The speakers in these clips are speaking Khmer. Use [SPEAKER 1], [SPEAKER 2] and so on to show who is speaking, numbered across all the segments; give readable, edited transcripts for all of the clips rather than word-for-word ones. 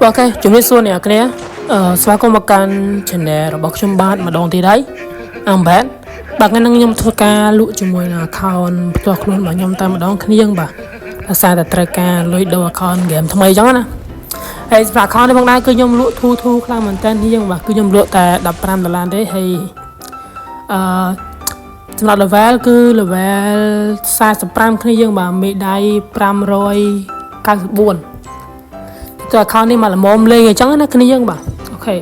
[SPEAKER 1] Ok, chúng mình xuống nè cái này xóa có một can chèn đè rồi bọc trong bát mà đòn thì đấy ăn bén bạn cái năng nhom thua ca lụa cho mùi là khon toạc luôn mà nhom ta mà đón cái dương bà là sai là trai ca lôi đầu khon game thay mấy giống nè hay và khon đấy bằng đây cứ nhom lụa thu khla mình tên thì dương bà cứ nhom lụa tại đập ram đàn đấy hayสำหรับlevel គឺ level 45គ្នាយើងបាទមេដៃ594ទៅ account នេះមកល្មមលេងអញ្ចឹងណាគ្នាយើងបាទអូខេឥ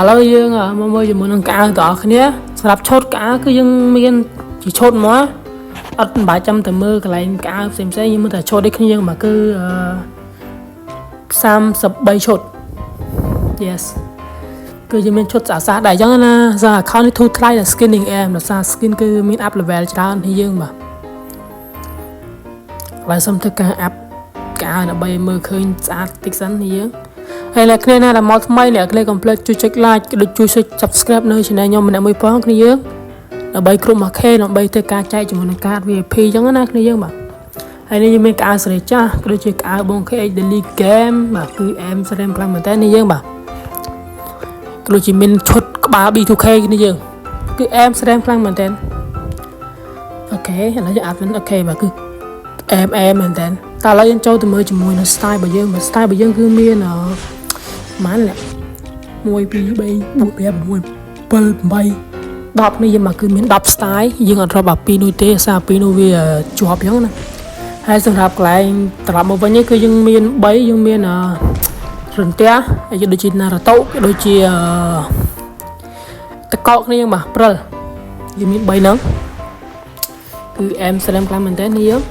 [SPEAKER 1] ឡូវយើងមកមើលជាមួយនឹងកៅតើគ្នាសម្រាប់ឈុតកៅគឺយើងមានជាឈុតមកអត់បាច់ចាំតែមើលកន្លែងកៅផ្សេងៗយើងមើលតែឈុតនេះគ្នាយើងបាទគឺ33ឈុត yes គឺយើងមានឈុតស្អាតៗដែរអញ្ចឹងណាសារ account នេះធូរថ្លៃដល់ skinning em ដោយសារ skin គឺមាន up level ច្រើននេះយើងបាទហើយសូមធ្វើការ up កៅដើម្បីមើលឃើញស្អាតតិចសិននេះយើងហើយអ្នកគ្នាណាដែលមកថ្មីអ្នកគ្នាកុំភ្លេចជួយចុច like ក៏ដូចជួយ subscribe នៅ channel ខ្ញុំម្នាក់មួយផងគ្នាយើងដើម្បីគ្រប់មួយ K ដើម្បីធ្វើការចែកជាមួយនឹងកាត VIP អញ្ចឹងណាគ្នាយើងបាទហើយនេះយើងមានកៅសេរីចាស់ក៏ដូចជាកៅបង KH Daily Game បាទគឺ em ស្រីខ្លាំងមែនតើនេះយើងបាទក៏ដូចជាមានឈុតក្បាល B2K នេះយើងគឺ em ស្រីខ្លាំងមែនតើអូខេឥឡូវយើងអាប់វិញអូខេបាទគឺ em មែនតើតែឥឡូវយើងចូលទៅមើលជាមួយនឹង style របស់យើង style របស់យើងគឺមានម៉ាន1 2 3 4 5 6 7 8 10នេះយើងមកគឺមាន10 style យើងអត់រាប់អា2នោះទេសារ2នោះវាជាប់អញ្ចឹងណាហើយសម្រាប់កន្លែងត្រឡប់មកវិញគឺយើងមាន3យើងមានរន្ទះហើយដូចជា Naruto ដូចជាតកកគ្នាយើងបាទព្រិលយើងមាន3ហ្នឹងគឺ em ស្រីខ្លាំងមែនតើនេះយើង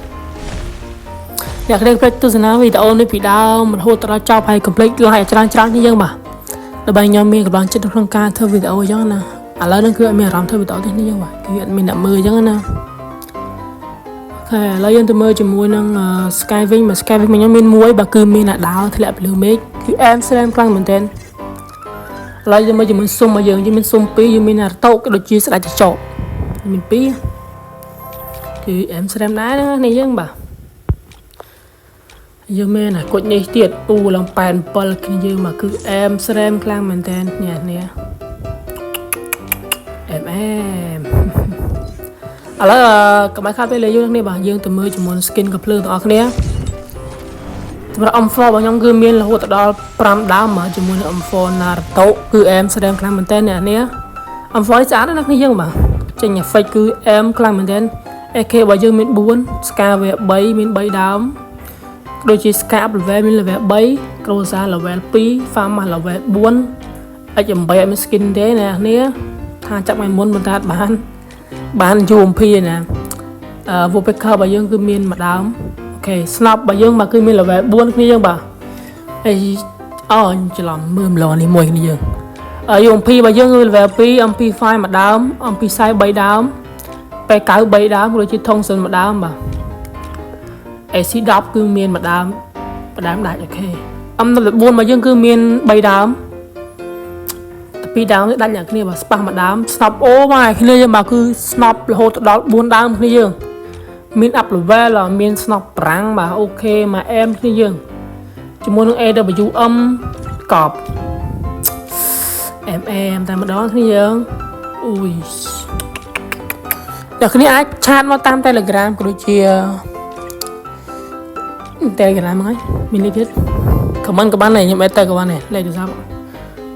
[SPEAKER 1] អ្នកគ្នាភ្លេចទស្សនាវីដេអូនេះពីដើមរហូតដល់ចប់ហើយកុំភ្លេច like ច្រើននេះយើងបាទដើម្បីខ្ញុំមានកម្លាំងចិត្តក្នុងការធ្វើវីដេអូអញ្ចឹងណាឥឡូវហ្នឹងគឺអត់មានអារម្មណ៍ធ្វើវីដេអូនេះយើងបាទគឺអត់មានអ្នកមើលអញ្ចឹងណាអូខេឥឡូវយើងទៅមើលជាមួយនឹង Sky Wing មក Sky Wing ខ្ញុំមានមួយបាទគឺមានអាដាវធ្លាក់ពីលើមេឃគឺ em ស្រីខ្លាំងមែនទែនឥឡូវយើងមើលជាមួយស៊ុំរបស់យើងមានស៊ុំ2យើងមាន Naruto ក៏ដូចជាស្ដេចចចកមាន2គឺ em ស្រីដែរនេះយើងបាទយើងមានអាគុជនេះទៀតឡើង87គ្នាយើងមកគឺ em ស្រីខ្លាំងមែនតើនេះ em ឥឡូវកុំឲ្យខាត់ពេលលេយើងនេះបាទយើងទៅមើលជាមួយ skin កំភ្លើងទាំងអស់គ្នាសម្រាប់ M4 របស់ខ្ញុំគឺមានរហូតដល់5ដើមមកជាមួយនឹង M4 Naruto គឺ em ស្រីខ្លាំងមែនតើនេះ M4 ស្អាតណាស់គ្នាយើងបាទចេញ effect គឺ em ខ្លាំងមែនតើ AK របស់យើងមាន4 Scar វា3មាន3ដើមដូចជា Scar level មាន level 3 Croza level 2 Farma level 4 H8 អត់មាន skin ទេណាថាចាប់ឲ្យមុនមិនតាបាន UMP ណាWoodpecker របស់យើងគឺមានមួយដើមអូខេ Snap របស់យើងមកគឺមាន level 4គ្នាយើងបាទហើយច្រឡំមើលម្លនេះមួយគ្នាយើងUMP របស់យើងគឺ level 2 MP5 មួយដើម MP4 3ដើម P9 3ដើមដូចជា Thompson មួយដើមបាទAC10 គឺមានមួយដើមដាច់អូខេ M14 របស់យើងគឺមាន3ដើម2ដើមដាច់អ្នកគ្នាបាទស្ប៉ះមួយដើម Snap អូបាទគ្នាយើងបាទគឺ Snap រហូតដល់4ដើមគ្នាយើងមាន up level មាន Snap ប្រាំងបាទអូខេមក em គ្នាយើងជាមួយនឹង AWM កប់ em តែម្ដងគ្នាយើងអូយអ្នកគ្នាអាចឆាតមកតាម Telegram ក៏ដូចជា Telegram ហ្នឹងហើយមានលេខទៀត comment ក៏បានដែរខ្ញុំអេតទៅក៏បានដែរលេខទូរស័ព្ទ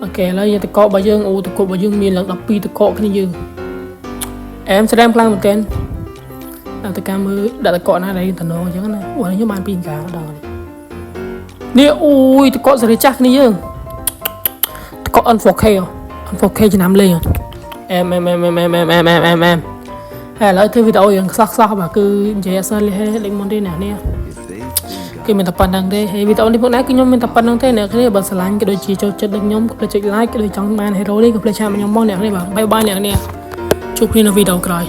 [SPEAKER 1] អូខេឥឡូវយើងតកករបស់យើងតកករបស់យើងមានឡើង12តកកគ្នាយើង em ស្រីខ្លាំងមែនទែនដល់តការមើលដាក់តកកណាដែលយើងតំណអញ្ចឹងណាអូខ្ញុំបាន2កាដល់នេះអូយតកកសេរីចាស់គ្នាយើងតកក N4K N4K ចំណាំលេងem ហើយឥឡូវធ្វើវីដេអូយើងខ្សោះបាទគឺនិយាយអសលេលេងមុនទេណាគឺមានតែប៉ុណ្្នឹងទេហើយវីដេអូនេះពួកណាគឺខ្ញុំមានតែប៉ុណ្្នឹងទេអ្នកគ្នាបើស្រឡាញ់ក៏ដូចជាចូលចិត្តដូចខ្ញុំកុំភ្លេចចុច like ក៏ដូចចង់បាន hero នេះកុំភ្លេចឆាតមកខ្ញុំមកអ្នកគ្នាបាទបាយអ្នកគ្នាជួបគ្នានៅវីដេអូក្រោយ